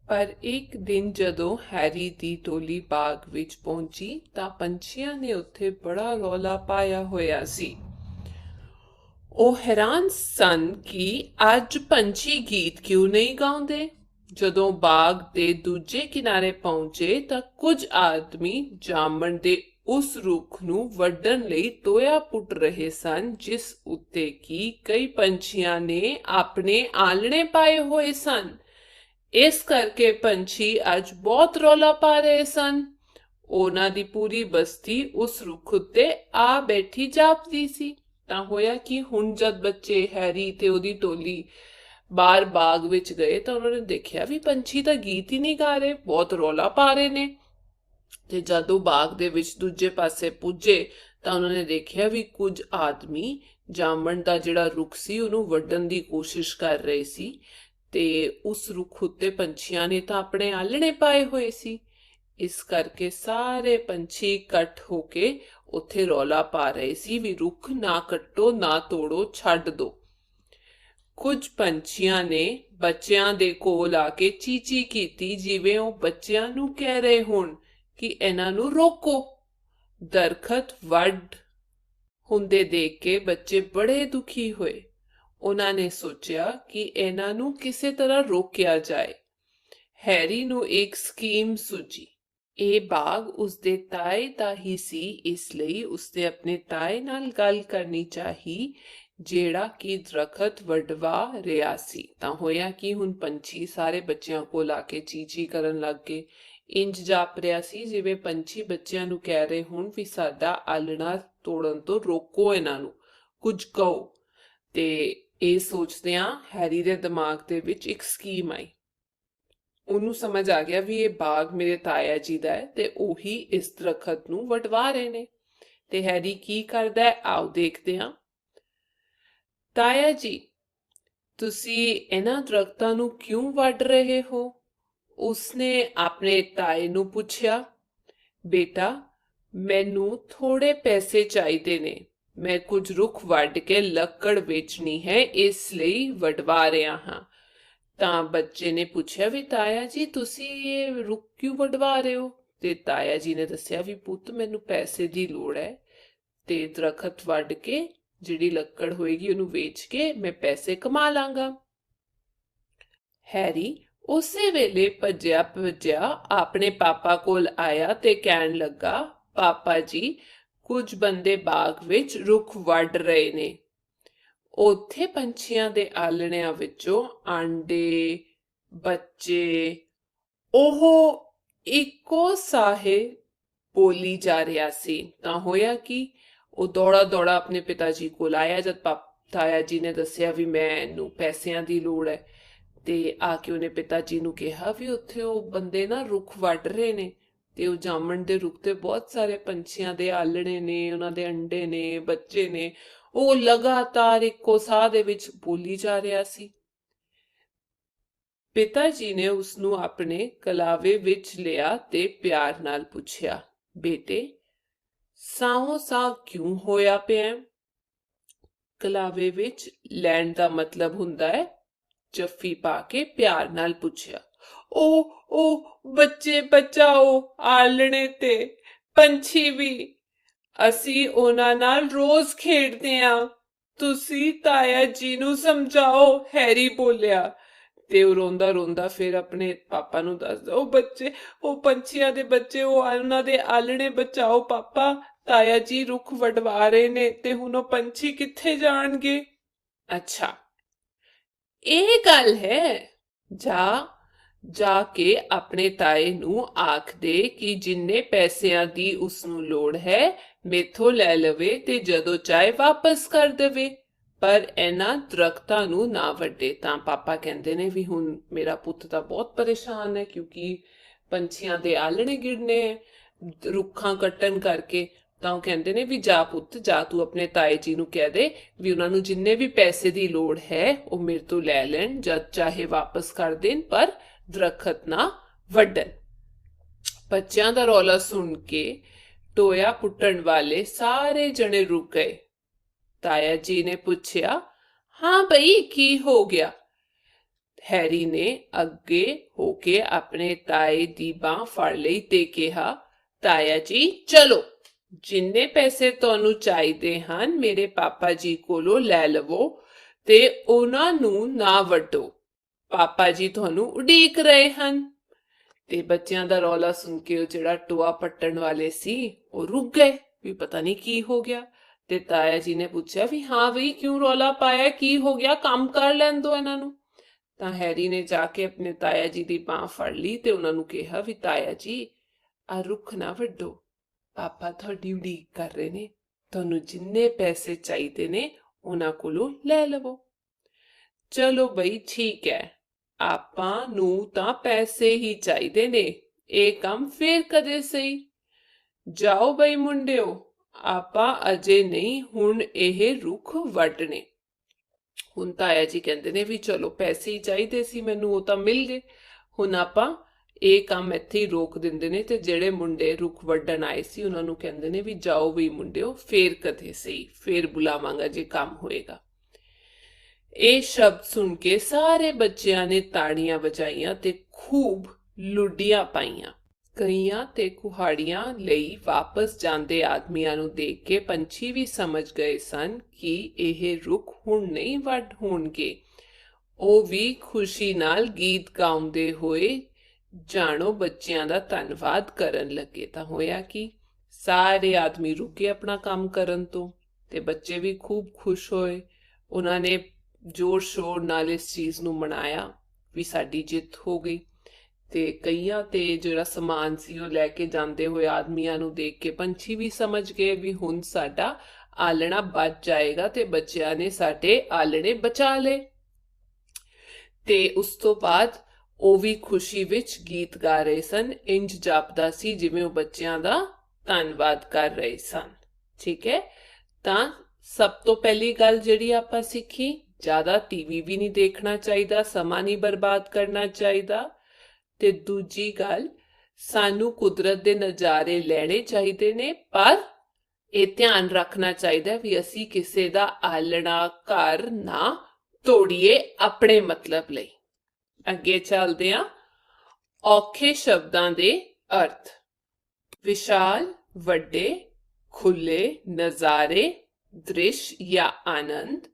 ਪਰ ਇੱਕ ਦਿਨ ਜਦੋਂ ਹੈਰੀ ਦੀ ਟੋਲੀ ਬਾਗ ਵਿੱਚ ਪਹੁੰਚੀ ਤਾਂ ਪੰਛੀਆਂ ਨੇ ਉੱਥੇ ਬੜਾ ਰੌਲਾ ਪਾਇਆ ਹੋਇਆ ਸੀ। ਉਹ ਹੈਰਾਨ ਸਨ ਕਿ ਅੱਜ ਪੰਛੀ ਗੀਤ ਕਿਉਂ ਨਹੀਂ ਗਾਉਂਦੇ। ਜਦੋਂ ਬਾਗ ਦੇ ਦੂਜੇ ਕਿਨਾਰੇ ਪਹੁੰਚੇ ਤਾਂ ਕੁਝ ਆਦਮੀ ਜਾਮਣ ਦੇ ਉਸ ਰੁੱਖ ਨੂੰ ਵੱਢਣ ਲਈ ਟੋਇਆ ਪੁੱਟ ਰਹੇ ਸਨ, ਜਿਸ ਉੱਤੇ ਕਿ ਕਈ ਪੰਛੀਆਂ ਨੇ ਆਪਣੇ ਆਲਣੇ ਪਾਏ ਹੋਏ ਸਨ। ਇਸ ਕਰਕੇ ਪੰਛੀ ਅੱਜ ਬਹੁਤ ਰੌਲਾ ਪਾ ਰਹੇ ਸਨ। ਉਹਨਾਂ ਦੀ ਪੂਰੀ ਬਸਤੀ ਉਸ ਰੁੱਖ ਉੱਤੇ ਆ ਬੈਠੀ ਜਾਪਦੀ ਸੀ। ਤਾਂ ਹੋਇਆ ਕਿ ਹੁਣ ਜਦ ਬੱਚੇ ਹੈਰੀ ਤੇ ਉਹਦੀ ਟੋਲੀ ਬਾਹਰ ਬਾਗ ਵਿੱਚ ਗਏ ਤਾਂ ਉਹਨਾਂ ਨੇ ਦੇਖਿਆ ਵੀ ਪੰਛੀ ਤਾਂ ਗੀਤ ਹੀ ਨਹੀਂ ਗਾ ਰਹੇ, ਬਹੁਤ ਰੌਲਾ ਪਾ ਰਹੇ ਨੇ। ਤੇ ਜਦੋਂ ਬਾਗ ਦੇ ਵਿੱਚ ਦੂਜੇ ਪਾਸੇ ਪੁੱਜੇ ਤਾਂ ਉਹਨਾਂ ਨੇ ਦੇਖਿਆ ਵੀ ਕੁਝ ਆਦਮੀ ਜਾਮਣ ਦਾ ਜਿਹੜਾ ਰੁੱਖ ਸੀ ਉਹਨੂੰ ਵੱਢਣ ਦੀ ਕੋਸ਼ਿਸ਼ ਕਰ ਰਹੇ ਸੀ ਤੇ ਉਸ ਰੁੱਖ ਉੱਤੇ ਪੰਛੀਆਂ ਨੇ ਤਾਂ ਆਪਣੇ ਆਲਣੇ ਪਾਏ ਹੋਏ ਸੀ। ਇਸ ਕਰਕੇ ਸਾਰੇ ਪੰਛੀ ਇਕੱਠ ਹੋ ਕੇ ਉੱਥੇ ਰੌਲਾ ਪਾ ਰਹੇ ਸੀ ਵੀ ਰੁੱਖ ਨਾ ਕੱਟੋ, ਨਾ ਤੋੜੋ, ਛੱਡ ਦੋ। ਕੁਝ ਪੰਛੀਆਂ ਨੇ ਬੱਚਿਆਂ ਦੇ ਕੋਲ ਆ ਕੇ ਚੀਚੀ ਕੀਤੀ, ਜਿਵੇਂ ਉਹ ਬੱਚਿਆਂ ਨੂੰ ਕਹਿ ਰਹੇ ਹੋਣ ਕਿ ਇਹਨਾਂ ਨੂੰ ਰੋਕੋ। ਦਰਖਤ ਵੱਢ ਹੁੰਦੇ ਦੇਖ ਕੇ ਬੱਚੇ ਬੜੇ ਦੁਖੀ ਹੋਏ। ਉਹਨਾਂ ਨੇ ਸੋਚਿਆ ਕਿ ਇਹਨਾਂ ਨੂੰ ਕਿਸੇ ਤਰ੍ਹਾਂ ਰੋਕਿਆ ਜਾਏ। ਹੈਰੀ ਨੂੰ ਇੱਕ ਸਕੀਮ ਸੁਝੀ। ਇਹ ਬਾਗ ਉਸਦੇ ਤਾਏ ਦਾ ਹੀ ਸੀ, ਇਸ ਲਈ ਉਸਨੇ ਆਪਣੇ ਤਾਏ ਨਾਲ ਗੱਲ ਕਰਨੀ ਚਾਹੀ, ਜਿਹੜਾ ਕਿ ਦਰਖਤ ਵਢਵਾ ਰਿਹਾ ਸੀ। ਤਾਂ ਹੋਇਆ ਕਿ ਹੁਣ ਪੰਛੀ ਸਾਰੇ ਬੱਚਿਆਂ ਕੋਲ ਆ ਕੇ ਚੀਚੀ ਕਰਨ ਲੱਗ ਗਏ। ਇੰਜ ਜਾਪ ਰਿਹਾ ਸੀ ਜਿਵੇਂ ਪੰਛੀ ਬੱਚਿਆਂ ਨੂੰ ਕਹਿ ਰਹੇ ਹੋਣ ਵੀ ਸਾਡਾ ਆਲਣਾ ਤੋੜਨ ਤੋਂ ਰੋਕੋ, ਇਹਨਾਂ ਨੂੰ ਕੁਝ ਕਹੋ। ਤੇ ਇਹ ਸੋਚਦਿਆਂ ਹੈਰੀ ਦੇ ਦਿਮਾਗ ਦੇ ਵਿੱਚ ਇੱਕ ਸਕੀਮ ਆਈ। ਉਹਨੂੰ ਸਮਝ ਆ ਗਿਆ ਵੀ ਇਹ ਬਾਗ ਮੇਰੇ ਤਾਇਆ ਜੀ ਦਾ ਹੈ ਤੇ ਉਹੀ ਇਸ ਦਰਖਤ ਨੂੰ ਵਢਵਾ ਰਹੇ ਨੇ। ਤੇ ਹੈਰੀ ਕੀ ਕਰਦਾ ਹੈ, ਆਓ ਦੇਖਦੇ ਹਾਂ। ਤਾਇਆ ਜੀ, ਤੁਸੀਂ ਇਹਨਾਂ ਦਰਖਤਾਂ ਨੂੰ ਕਿਉਂ ਵੱਢ ਰਹੇ ਹੋ? ਉਸਨੇ ਆਪਣੇ ਤਾਏ ਨੂੰ ਪੁੱਛਿਆ। ਬੇਟਾ, ਮੈਨੂੰ ਥੋੜੇ ਪੈਸੇ ਚਾਹੀਦੇ ਨੇ। ਮੈਂ ਕੁਝ ਰੁੱਖ ਵੱਢ ਕੇ ਲੱਕੜ ਵੇਚਣੀ ਹੈ, ਇਸ ਲਈ ਵਢਵਾ ਰਿਹਾ ਹਾਂ। ਤਾਂ ਬੱਚੇ ਨੇ ਪੁੱਛਿਆ ਵੀ ਤਾਇਆ ਜੀ ਤੁਸੀਂ ਇਹ ਰੁੱਖ ਕਿਉਂ ਵਢਵਾ ਰਹੇ ਹੋ? ਤੇ ਤਾਇਆ ਜੀ ਨੇ ਦੱਸਿਆ ਵੀ ਪੁੱਤ ਮੈਨੂੰ ਪੈਸੇ ਦੀ ਲੋੜ ਹੈ ਤੇ ਦਰਖਤ ਵੱਢ ਕੇ ਜਿਹੜੀ ਲੱਕੜ ਹੋਏਗੀ ਉਹਨੂੰ ਵੇਚ ਕੇ ਮੈਂ ਪੈਸੇ ਕਮਾ ਲਾਂਗਾ। ਹੈਰੀ ਉਸੇ ਵੇਲੇ ਭੱਜਿਆ ਭੱਜਿਆ ਆਪਣੇ ਪਾਪਾ ਕੋਲ ਆਇਆ ਤੇ ਕਹਿਣ ਲੱਗਾ, ਪਾਪਾ ਜੀ, ਕੁਝ ਬੰਦੇ ਬਾਗ ਵਿੱਚ ਰੁੱਖ ਵੱਢ ਰਹੇ ਨੇ। ਉੱਥੇ ਪੰਛੀਆਂ ਦੇ ਆਲਣਿਆਂ ਵਿੱਚੋਂ ਆਂਡੇ, ਬੱਚੇ, ਉਹ ਇੱਕੋ ਸਾਹੇ ਬੋਲੀ ਜਾ ਰਿਹਾ ਸੀ। ਤਾਂ ਹੋਇਆ ਕਿ ਉਹ ਦੌੜਾ ਦੌੜਾ ਆਪਣੇ ਪਿਤਾ ਜੀ ਕੋਲ ਆਇਆ। ਜਦ ਤਾਇਆ ਜੀ ਨੇ ਦੱਸਿਆ ਵੀ ਮੈਨੂੰ ਪੈਸਿਆਂ ਦੀ ਲੋੜ ਹੈ ਤੇ ਆ ਕੇ ਉਹਨੇ ਪਿਤਾ ਜੀ ਨੂੰ ਕਿਹਾ ਵੀ ਉੱਥੇ ਉਹ ਬੰਦੇ ਨਾ ਰੁੱਖ ਵੱਢ ਰਹੇ ਨੇ ਤੇ ਉਹ ਜਾਮਣ ਦੇ ਰੁੱਖ ਤੇ ਬਹੁਤ ਸਾਰੇ ਪੰਛੀਆਂ ਦੇ ਆਲਣੇ ਨੇ, ਉਹਨਾਂ ਦੇ ਅੰਡੇ ਨੇ, ਬੱਚੇ ਨੇ। ਉਹ ਲਗਾਤਾਰ ਇੱਕੋ ਸਾਹ ਦੇ ਵਿੱਚ ਬੋਲੀ ਜਾ ਰਿਹਾ ਸੀ। ਪਿਤਾ ਜੀ ਨੇ ਉਸ ਨੂੰ ਆਪਣੇ ਕਲਾਵੇ ਵਿੱਚ ਲਿਆ ਤੇ ਪਿਆਰ ਨਾਲ ਪੁੱਛਿਆ, ਬੇਟੇ, ਸਾਹੋਂ ਸਾਹ ਕਿਉਂ ਹੋਇਆ ਪਿਆ? ਕਲਾਵੇ ਵਿੱਚ ਲੈਣ ਦਾ ਮਤਲਬ ਹੁੰਦਾ ਹੈ ਜੱਫੀ ਪਾ ਕੇ ਪਿਆਰ ਨਾਲ ਪੁੱਛਿਆ। ਉਹ ਬੱਚੇ ਬਚਾਓ, ਆਲਣੇ ਤੇ ਪੰਛੀ ਵੀ, ਅਸੀਂ ਉਹਨਾਂ ਨਾਲ ਰੋਜ਼ ਖੇਡਦੇ ਹਾਂ, ਤੁਸੀਂ ਤਾਇਆ ਜੀ ਨੂੰ ਸਮਝਾਓ, ਹੈਰੀ ਬੋਲਿਆ। ਤੇ ਉਹ ਰੋਂਦਾ ਰੋਂਦਾ ਫਿਰ ਆਪਣੇ ਪਾਪਾ ਨੂੰ ਦੱਸਦਾ, ਉਹ ਬੱਚੇ, ਉਹ ਪੰਛੀਆਂ ਦੇ ਬੱਚੇ, ਉਹ ਉਹਨਾਂ ਦੇ ਆਲਣੇ ਬਚਾਓ ਪਾਪਾ, ਤਾਇਆ ਜੀ ਰੁੱਖ ਵਢਵਾ ਰਹੇ ਨੇ ਤੇ ਹੁਣ ਉਹ ਪੰਛੀ ਕਿੱਥੇ ਜਾਣਗੇ? ਅੱਛਾ, ਇਹ ਗੱਲ ਹੈ। ਜਾ ਕੇ ਆਪਣੇ ਤਾਏ ਨੂੰ ਆਖ ਦੇ ਕਿ ਜਿੰਨੇ ਪੈਸਿਆਂ ਦੀ ਉਸਨੂੰ ਲੋੜ ਹੈ ਮੇਥੋਂ ਲੈ ਲਵੇ ਤੇ ਜਦੋਂ ਚਾਹੇ ਵਾਪਸ ਕਰ ਦੇਵੇ, ਪਰ ਇਹਨਾਂ ਦਰਖਤਾਂ ਨੂੰ ਨਾ ਵੱਢੇ। ਤਾਂ ਪਾਪਾ ਕਹਿੰਦੇ ਨੇ ਵੀ ਹੁਣ ਮੇਰਾ ਪੁੱਤ ਤਾਂ ਬਹੁਤ ਪਰੇਸ਼ਾਨ ਹੈ ਕਿਉਂਕਿ ਪੰਛੀਆਂ ਦੇ ਆਲਣੇ ਗਿਰਨੇ ਰੁੱਖਾਂ ਕੱਟਣ ਕਰਕੇ। ਤਾਂ ਉਹ ਕਹਿੰਦੇ ਨੇ ਵੀ ਜਾ ਪੁੱਤ, ਜਾ ਤੂੰ ਆਪਣੇ ਤਾਏ ਜੀ ਨੂੰ ਕਹਿ ਦੇ ਵੀ ਉਹਨਾਂ ਨੂੰ ਜਿੰਨੇ ਵੀ ਪੈਸੇ ਦੀ ਲੋੜ ਹੈ ਉਹ ਮੇਰੇ ਤੋਂ ਲੈ ਲੈਣ, ਜਦ ਚਾਹੇ ਵਾਪਸ ਕਰ ਦੇਣ, ਪਰ ਦਰਖਤ ਨਾ ਵੱਢਣ। ਬੱਚਿਆਂ ਦਾ ਰੌਲਾ ਸੁਣ ਕੇ ਟੋਇਆ ਪੁੱਟਣ ਵਾਲੇ ਸਾਰੇ ਜਣੇ ਰੁਕ ਗਏ। ਤਾਇਆ ਜੀ ਨੇ ਪੁੱਛਿਆ, ਹਾਂ ਬਈ, ਕੀ ਹੋ ਗਿਆ? ਹੈਰੀ ਨੇ ਅੱਗੇ ਹੋ ਕੇ ਆਪਣੇ ਤਾਏ ਦੀ ਬਾਂਹ ਫੜ ਲਈ ਤੇ ਕਿਹਾ, ਤਾਇਆ ਜੀ ਚਲੋ, ਜਿੰਨੇ ਪੈਸੇ ਤੁਹਾਨੂੰ ਚਾਹੀਦੇ ਹਨ ਮੇਰੇ ਪਾਪਾ ਜੀ ਕੋਲੋਂ ਲੈ ਲਵੋ ਤੇ ਉਹਨਾਂ ਨੂੰ ਨਾ ਵੱਢੋ, ਪਾਪਾ ਜੀ ਤੁਹਾਨੂੰ ਉਡੀਕ ਰਹੇ ਹਨ। ਤੇ ਬੱਚਿਆਂ ਦਾ ਰੌਲਾ ਸੁਣ ਕੇ ਉਹ ਜਿਹੜਾ ਟੋਆ ਪੱਟਣ ਵਾਲੇ ਸੀ ਉਹ ਰੁਕ ਗਏ ਵੀ ਪਤਾ ਨਹੀਂ ਕੀ ਹੋ ਗਿਆ। ਤੇ ਤਾਇਆ ਜੀ ਨੇ ਪੁੱਛਿਆ ਵੀ ਹਾਂ ਬਈ, ਕਿਉਂ ਰੌਲਾ ਪਾਇਆ, ਕੀ ਹੋ ਗਿਆ, ਕੰਮ ਕਰ ਲੈਣ ਦੋ ਇਹਨਾਂ ਨੂੰ। ਤਾਂ ਹੈਰੀ ਨੇ ਜਾ ਕੇ ਆਪਣੇ ਤਾਇਆ ਜੀ ਦੀ ਬਾਂਹ ਫੜ ਲਈ ਤੇ ਉਹਨਾਂ ਨੂੰ ਕਿਹਾ ਵੀ ਤਾਇਆ ਜੀ, ਆ ਰੁੱਖ ਨਾ ਵੱਢੋ, ਪਾਪਾ ਤੁਹਾਡੀ ਉਡੀਕ ਕਰ ਰਹੇ ਨੇ, ਤੁਹਾਨੂੰ ਜਿੰਨੇ ਪੈਸੇ ਚਾਹੀਦੇ ਨੇ ਉਹਨਾਂ ਕੋਲੋਂ ਲੈ ਲਵੋ। ਚਲੋ ਬਈ ਠੀਕ ਹੈ, ਆਪਾਂ ਨੂੰ ਤਾਂ ਪੈਸੇ ਹੀ ਚਾਹੀਦੇ ਨੇ, ਇਹ ਕੰਮ ਫੇਰ ਕਦੇ ਸਹੀ। ਜਾਓ ਬਈ ਮੁੰਡਿਓ, ਆਪਾਂ ਅਜੇ ਨਹੀਂ ਹੁਣ ਇਹ ਰੁੱਖ ਵੱਢਣੇ। ਹੁਣ ਤਾਇਆ ਜੀ ਕਹਿੰਦੇ ਨੇ ਵੀ ਚਲੋ ਪੈਸੇ ਹੀ ਚਾਹੀਦੇ ਸੀ ਮੈਨੂੰ, ਉਹ ਤਾਂ ਮਿਲ ਗਏ, ਹੁਣ ਆਪਾਂ ਇਹ ਕੰਮ ਇੱਥੇ ਹੀ ਰੋਕ ਦਿੰਦੇ ਨੇ ਤੇ ਜਿਹੜੇ ਮੁੰਡੇ ਰੁੱਖ ਵੱਢਣ ਆਏ ਸੀ ਉਹਨਾਂ ਨੂੰ ਕਹਿੰਦੇ ਨੇ ਵੀ ਜਾਓ ਵੀ ਮੁੰਡਿਓ, ਫੇਰ ਕਦੇ ਸਹੀ, ਫੇਰ ਬੁਲਾਵਾਂਗਾ ਜੇ ਕੰਮ ਹੋਏਗਾ। ਇਹ ਸ਼ਬਦ ਸੁਣ ਕੇ ਸਾਰੇ ਬੱਚਿਆਂ ਨੇ ਤਾੜੀਆਂ ਵਜਾਈਆਂ ਤੇ ਖੂਬ ਲੁੱਡੀਆਂ ਪਾਈਆਂ। ਕਈਆਂ ਤੇ ਕੁਹਾੜੀਆਂ ਲਈ ਵਾਪਸ ਜਾਂਦੇ ਆਦਮੀਆਂ ਨੂੰ ਦੇਖ ਕੇ ਪੰਛੀ ਵੀ ਸਮਝ ਗਏ ਸਨ ਕਿ ਇਹ ਰੁੱਖ ਹੁਣ ਨਹੀਂ ਵੱਢ ਹੋਣਗੇ। ਉਹ ਵੀ ਖੁਸ਼ੀ ਨਾਲ ਗੀਤ ਗਾਉਂਦੇ ਹੋਏ ਜਾਣੋ ਬੱਚਿਆਂ ਦਾ ਧੰਨਵਾਦ ਕਰਨ ਲੱਗੇ। ਤਾਂ ਹੋਇਆ ਕਿ ਸਾਰੇ ਆਦਮੀ ਰੁਕੇ ਆਪਣਾ ਕੰਮ ਕਰਨ ਤੋਂ ਤੇ ਬੱਚੇ ਵੀ ਖੂਬ ਖੁਸ਼ ਹੋਏ। ਉਹਨਾਂ ਨੇ ਜ਼ੋਰ ਸ਼ੋਰ ਨਾਲ ਇਸ ਚੀਜ਼ ਨੂੰ ਮਨਾਇਆ ਵੀ ਸਾਡੀ ਜਿੱਤ ਹੋ ਗਈ। ਤੇ ਕਈਆਂ ਤੇ ਜਿਹੜਾ ਸਮਾਨ ਸੀ ਉਹ ਲੈ ਕੇ ਜਾਂਦੇ ਹੋਏ ਆਦਮੀਆਂ ਨੂੰ ਦੇਖ ਕੇ ਪੰਛੀ ਵੀ ਸਮਝ ਗਏ ਵੀ ਹੁਣ ਸਾਡਾ ਆਲਣਾ ਬਚ ਜਾਏਗਾ ਤੇ ਬੱਚਿਆਂ ਨੇ ਸਾਡੇ ਆਲਣੇ ਬਚਾ ਲਏ। ਤੇ ਉਸ ਤੋਂ ਬਾਅਦ ਉਹ ਵੀ ਖੁਸ਼ੀ ਵਿੱਚ ਗੀਤ ਗਾ ਰਹੇ ਸਨ, ਇੰਜ ਜਾਪਦਾ ਸੀ ਜਿਵੇਂ ਉਹ ਬੱਚਿਆਂ ਦਾ ਧੰਨਵਾਦ ਕਰ ਰਹੇ ਸਨ। ਠੀਕ ਹੈ, ਤਾਂ ਸਭ ਤੋਂ ਪਹਿਲੀ ਗੱਲ ਜਿਹੜੀ ਆਪਾਂ ਸਿੱਖੀ, ਜ਼ਿਆਦਾ ਟੀਵੀ ਵੀ ਨਹੀਂ ਦੇਖਣਾ ਚਾਹੀਦਾ, ਸਮਾਂ ਨਹੀਂ ਬਰਬਾਦ ਕਰਨਾ ਚਾਹੀਦਾ। ਤੇ ਦੂਜੀ ਗੱਲ, ਸਾਨੂੰ ਕੁਦਰਤ ਦੇ ਨਜ਼ਾਰੇ ਲੈਣੇ ਚਾਹੀਦੇ ਨੇ, ਪਰ ਇਹ ਧਿਆਨ ਰੱਖਣਾ ਚਾਹੀਦਾ ਵੀ ਅਸੀਂ ਕਿਸੇ ਦਾ ਆਲਣਾ ਘਰ ਨਾ ਤੋੜੀਏ ਆਪਣੇ ਮਤਲਬ ਲਈ। ਅੱਗੇ ਚੱਲਦੇ ਹਾਂ। ਔਖੇ ਸ਼ਬਦਾਂ ਦੇ ਅਰਥ। ਵਿਸ਼ਾਲ, ਵੱਡੇ, ਖੁੱਲੇ, ਨਜ਼ਾਰੇ, ਦ੍ਰਿਸ਼ ਜਾਂ ਆਨੰਦ।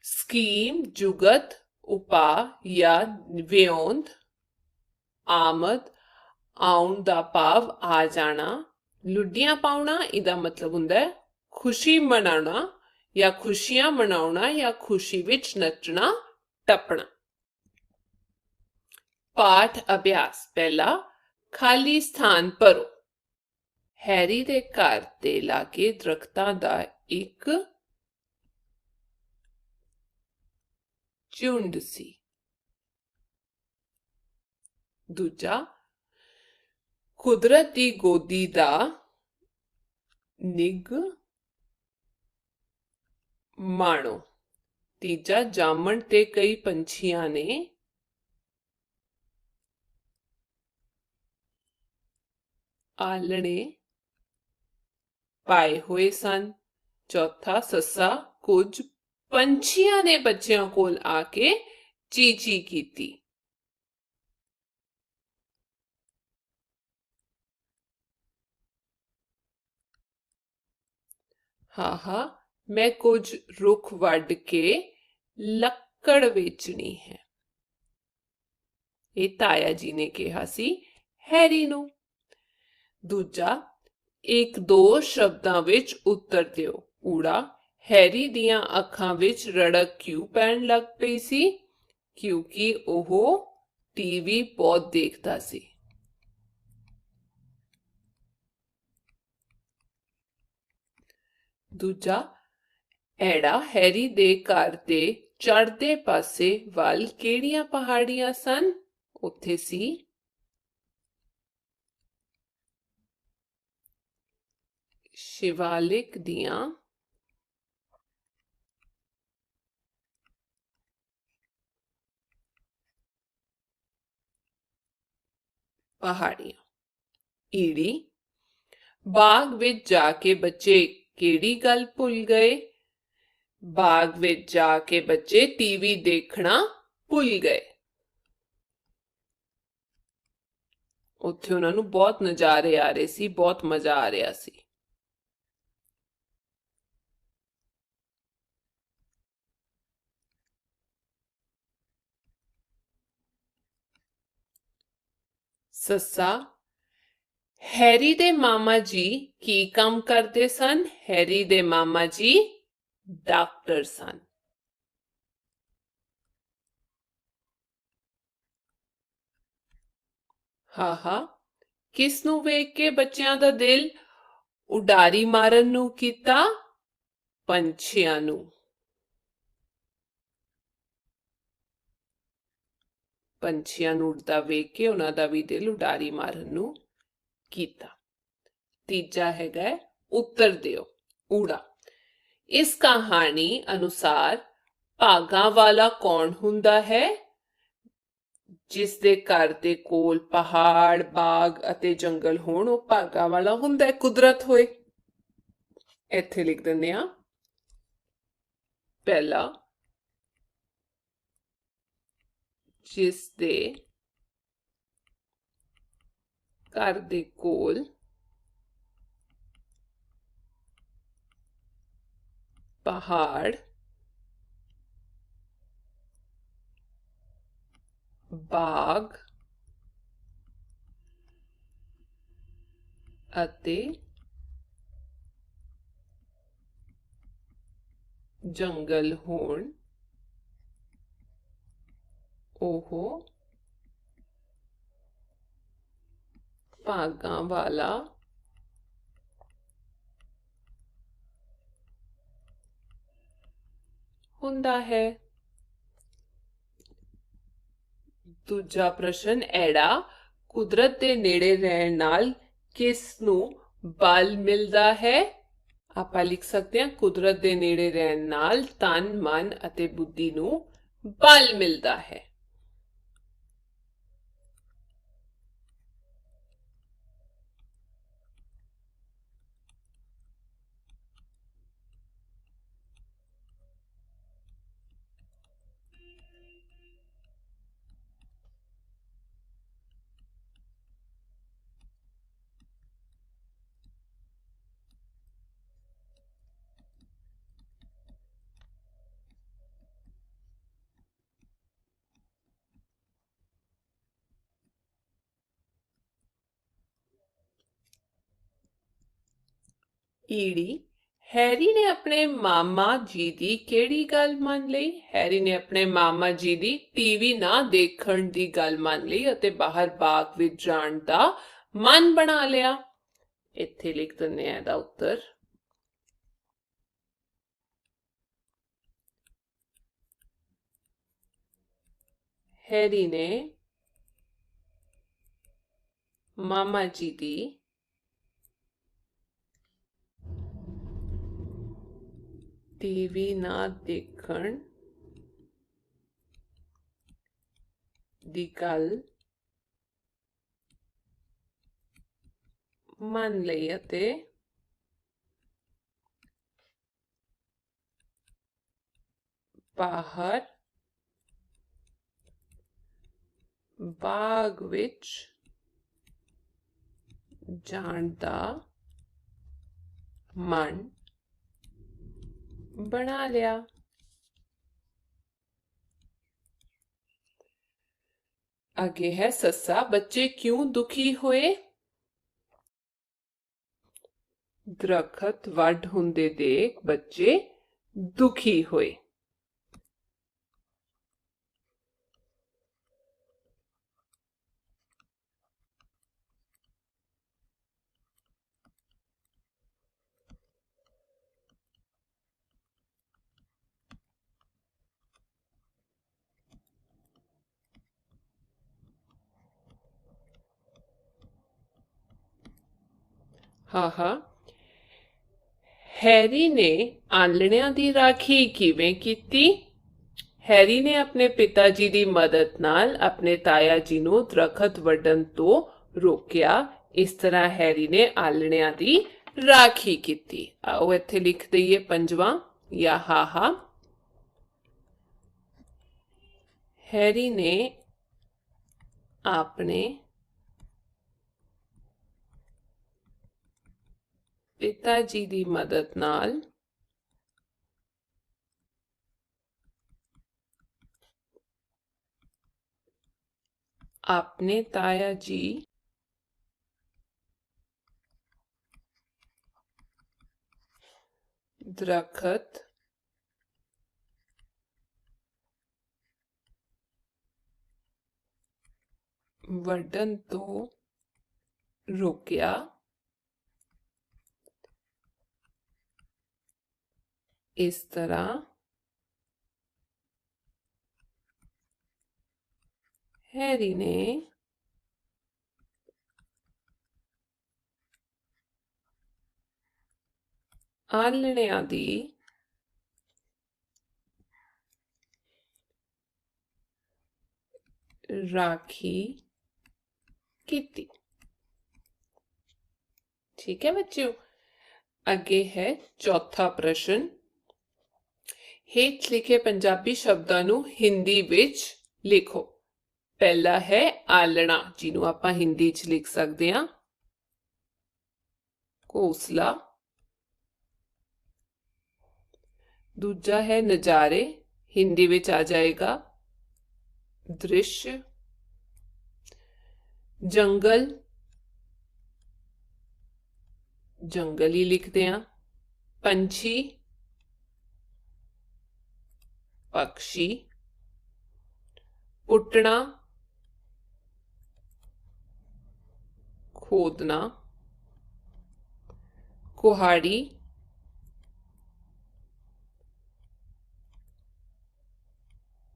ਸਕੀਮ, ਜੁਗਤ, ਉਪਾਅ ਜਾਂ ਵਿਉਂਤ। ਆਮਦ, ਆਉਣ ਦਾ ਭਾਵ ਆ ਜਾਣਾ। ਲੁੱਡੀਆਂ ਪਾਉਣਾ, ਇਹਦਾ ਮਤਲਬ ਹੁੰਦਾ ਹੈ ਖੁਸ਼ੀ ਮਨਾਉਣਾ ਜਾਂ ਖੁਸ਼ੀਆਂ ਮਨਾਉਣਾ ਜਾਂ ਖੁਸ਼ੀ ਵਿੱਚ ਨੱਚਣਾ ਟੱਪਣਾ। ਪਾਠ ਅਭਿਆਸ। ਪਹਿਲਾ, ਖਾਲੀ ਸਥਾਨ ਭਰੋ। ਹੈਰੀ ਦੇ ਘਰ ਦੇ ਲਾਗੇ ਦਰਖਤਾਂ ਦਾ ਇੱਕ ਝੁੰਡ ਸੀ। ਦੂਜਾ, ਕੁਦਰਤ ਦੀ ਗੋਦੀ ਦਾ ਨਿੱਘ ਮਾਣੋ। ਤੀਜਾ, ਜਾਮਣ ਤੇ ਕਈ ਪੰਛੀਆਂ ਨੇ ਆਲਣੇ ਪਾਏ ਹੋਏ ਸਨ। ਚੌਥਾ, ਸੱਸਾ, ਕੁਝ ਪੰਛੀਆਂ ਨੇ ਬੱਚਿਆਂ ਕੋਲ ਆ ਕੇ ਚੀ-ਚੀ ਕੀਤੀ। ਹਾਹਾ, ਮੈਂ ਕੁਝ ਰੁੱਖ ਵੱਢ ਕੇ ਲੱਕੜ ਵੇਚਣੀ ਹੈ। ਇਹ ਤਾਇਆ ਜੀ ਨੇ ਕਿਹਾ ਸੀ ਹੈਰੀ ਨੂੰ। ਦੂਜਾ, ਇੱਕ ਦੋ ਸ਼ਬਦਾਂ ਵਿੱਚ ਉੱਤਰ ਦਿਓ। ਊੜਾ, ਹੈਰੀ ਦੀਆਂ ਅੱਖਾਂ ਵਿੱਚ ਰੜਕ ਕਿਉਂ ਪੈਣ ਲੱਗ ਪਈ ਸੀ? ਕਿਉਂਕਿ ਉਹ ਟੀਵੀ ਬਹੁਤ ਦੇਖਦਾ ਸੀ। ਦੂਜਾ, ਐੜਾ, ਹੈਰੀ ਦੇ ਘਰ ਦੇ ਚੜ੍ਹਦੇ ਪਾਸੇ ਵੱਲ ਕਿਹੜੀਆਂ ਪਹਾੜੀਆਂ ਸਨ? ਉੱਥੇ ਸੀ ਸ਼ਿਵਾਲਿਕ ਦੀਆਂ ਪਹਾੜੀਆਂ। ਈੜੀ, ਬਾਗ ਵਿੱਚ ਜਾ ਕੇ ਬੱਚੇ ਕਿਹੜੀ ਗੱਲ ਭੁੱਲ ਗਏ? ਬਾਗ ਵਿੱਚ ਜਾ ਕੇ ਬੱਚੇ ਟੀਵੀ ਦੇਖਣਾ ਭੁੱਲ ਗਏ। ਉੱਥੇ ਉਹਨਾਂ ਨੂੰ ਬਹੁਤ ਨਜ਼ਾਰੇ ਆ ਰਹੇ ਸੀ, ਬਹੁਤ ਮਜ਼ਾ ਆ ਰਿਹਾ ਸੀ। ਸੱਸਾ, ਹੈਰੀ ਦੇ ਮਾਮਾ ਜੀ ਕੀ ਕੰਮ ਕਰਦੇ ਸਨ? ਹੈਰੀ ਦੇ ਮਾਮਾ ਜੀ ਡਾਕਟਰ ਸਨ। ਹਾਹਾ, ਕਿਸ ਨੂੰ ਵੇਖ ਕੇ ਬੱਚਿਆਂ ਦਾ ਦਿਲ ਉਡਾਰੀ ਮਾਰਨ ਨੂੰ ਕੀਤਾ? ਪੰਛੀਆਂ ਨੂੰ। ਪੰਛੀਆਂ ਨੂੰ ਉੱਡਦਾ ਵੇਖ ਕੇ ਉਹਨਾਂ ਦਾ ਵੀ ਦਿਲ ਉਡਾਰੀ ਮਾਰਨ ਨੂੰ ਕੀਤਾ। ਤੀਜਾ ਹੈਗਾ उत्तर दियो। ऊड़ा, इस कहानी अनुसार भागा वाला कौन हुंदा है? जिस दे घर दे कोल पहाड़, बाग अते जंगल होण, ਉਹ ਭਾਗਾ ਵਾਲਾ ਹੁੰਦਾ ਹੈ, ਕੁਦਰਤ ਹੋਏ। ਇੱਥੇ ਲਿਖ ਦਿੰਦੇ ਆ ਪਹਿਲਾ, ਜਿਸ ਦੇ ਘਰ ਦੇ ਕੋਲ ਪਹਾੜ, ਬਾਗ ਅਤੇ ਜੰਗਲ ਹੋਣ, ਉਹ ਭਾਗਾਂ ਵਾਲਾ ਹੁੰਦਾ ਹੈ। ਦੂਜਾ ਪ੍ਰਸ਼ਨ ਐੜਾ, ਕੁਦਰਤ ਦੇ ਨੇੜੇ ਰਹਿਣ ਨਾਲ ਕਿਸ ਨੂੰ ਬਲ ਮਿਲਦਾ ਹੈ? ਆਪਾਂ ਲਿਖ ਸਕਦੇ ਹਾਂ ਕੁਦਰਤ ਦੇ ਨੇੜੇ ਰਹਿਣ ਨਾਲ ਤਨ, ਮਨ ਅਤੇ ਬੁੱਧੀ ਨੂੰ ਬਲ ਮਿਲਦਾ ਹੈ। ਈੜੀ, ਹੈਰੀ ਨੇ ਆਪਣੇ ਮਾਮਾ ਜੀ ਦੀ ਕਿਹੜੀ ਗੱਲ ਮੰਨ ਲਈ? ਹੈਰੀ ਨੇ ਆਪਣੇ ਮਾਮਾ ਜੀ ਦੀ ਟੀਵੀ ਨਾ ਦੇਖਣ ਦੀ ਗੱਲ ਮੰਨ ਲਈ ਅਤੇ ਬਾਹਰ ਬਾਗ ਵਿੱਚ ਜਾਣ ਦਾ ਮਨ ਬਣਾ ਲਿਆ। ਇੱਥੇ ਲਿਖ ਦਿੰਦੇ ਆ ਇਹਦਾ ਉੱਤਰ। हैरी ने मामा जी दी टीवी ना देखण दी गल मन लई अते बाहर बाग विच जाण दा मन बना लिया। आगे है सस्सा, बच्चे क्यों दुखी हुए? दरखत वड हुंदे देख बच्चे दुखी हुए। हाँ, हैरी ने आलणियां दी राखी किवें कीती? हैरी ने अपने पिता जी दी मदद नाल अपने ताया जी नू दरखत वड्डण तो रोकिया। इस तरह हैरी ने आलणियां दी राखी कीती। आओ इत्थे लिख दईए पंजवां या हाहा। हैरी ने अपने पिता जी दी मदद नाल अपने ताया जी दरखत वड्डण तो रोकिया। इस तरह हैरी ने ਆਲ੍ਹਣਿਆਂ ਦੀ ਰਾਖੀ ਕੀਤੀ। ठीक है बच्चों, अगे है चौथा प्रश्न। हेठ लिखे पंजाबी शब्दां नू हिंदी विच लिखो। पहला है आलना, जिन्हों आपां हिंदी च लिख सकते हैं घोंसला। दूजा है नज़ारे, हिंदी विच आ जाएगा दृश्य। जंगल, जंगल ही लिखते हैं। पंछी, पक्षी। पुटना, खोदना। कुहाड़ी,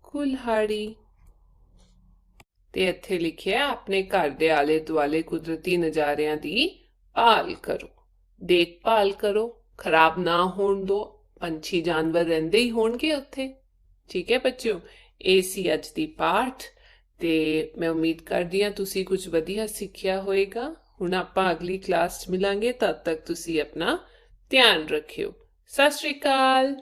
कुल्हाड़ी। ते इत्थे लिखिया अपने घर दे आले दुआले कुदरती नज़ारियां दी भाल करो, देखभाल करो, खराब ना होण दो, पंछी जानवर रहिंदे ही होणगे उत्थे। ठीक है बच्चों, ਇਹ ਸੀ ਅੱਜ ਦੀ ਪਾਠ ਤੇ ਮੈਂ ਉਮੀਦ ਕਰਦੀ ਹਾਂ ਤੁਸੀਂ ਕੁਝ ਵਧੀਆ ਸਿੱਖਿਆ ਹੋਵੇਗਾ। ਹੁਣ ਆਪਾਂ ਅਗਲੀ ਕਲਾਸ 'ਚ ਮਿਲਾਂਗੇ, ਤਦ ਤੱਕ ਤੁਸੀਂ ਆਪਣਾ ਧਿਆਨ ਰੱਖਿਓ। ਸਤਿ ਸ਼੍ਰੀ ਅਕਾਲ।